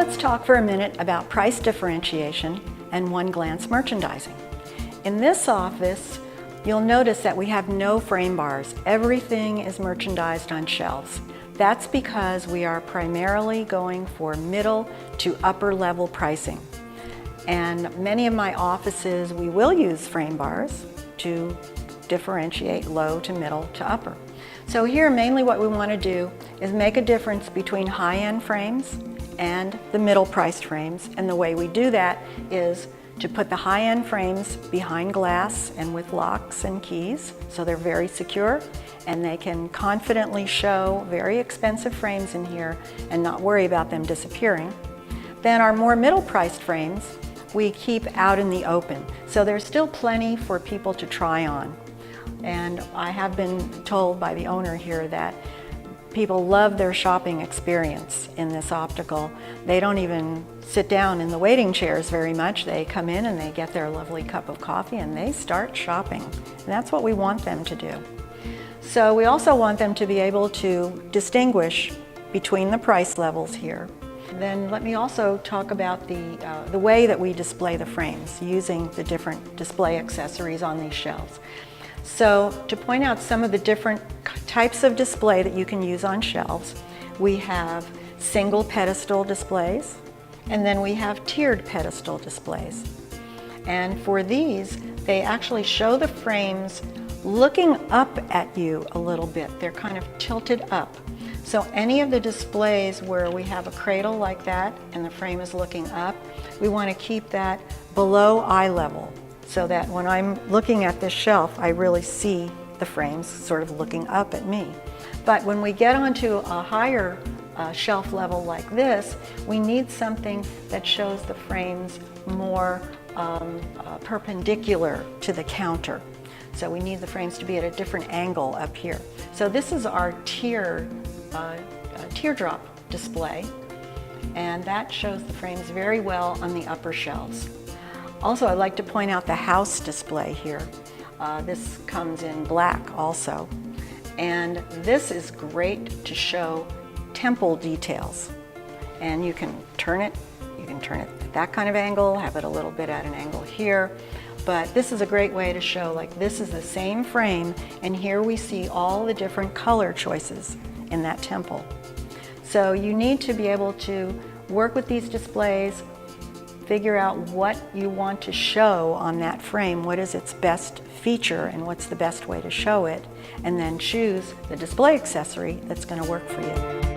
let's talk for a minute about price differentiation and one-glance merchandising. In this office, you'll notice that we have no frame bars. Everything is merchandised on shelves. That's because we are primarily going for middle to upper level pricing. And many of my offices, we will use frame bars to differentiate low to middle to upper. So here, mainly what we want to do is make a difference between high-end frames and the middle-priced frames. And the way we do that is to put the high-end frames behind glass and with locks and keys, so they're very secure, and they can confidently show very expensive frames in here and not worry about them disappearing. Then our more middle-priced frames, we keep out in the open. So there's still plenty for people to try on. And I have been told by the owner here that people love their shopping experience in this optical. They don't even sit down in the waiting chairs very much. They come in and they get their lovely cup of coffee and they start shopping. And that's what we want them to do. So we also want them to be able to distinguish between the price levels here. Then let me also talk about the way that we display the frames using the different display accessories on these shelves. So to point out some of the different types of display that you can use on shelves, we have single pedestal displays, and then we have tiered pedestal displays. And for these, they actually show the frames looking up at you a little bit. They're kind of tilted up. So any of the displays where we have a cradle like that and the frame is looking up, we want to keep that below eye level, so that when I'm looking at this shelf, I really see the frames sort of looking up at me. But when we get onto a higher shelf level like this, we need something that shows the frames more perpendicular to the counter. So we need the frames to be at a different angle up here. So this is our teardrop display, and that shows the frames very well on the upper shelves. Also, I'd like to point out the house display here. This comes in black also. And this is great to show temple details. And you can turn it at that kind of angle, have it a little bit at an angle here. But this is a great way to show, like, this is the same frame, and here we see all the different color choices in that temple. So you need to be able to work with these displays, figure out what you want to show on that frame, what is its best feature and what's the best way to show it, and then choose the display accessory that's going to work for you.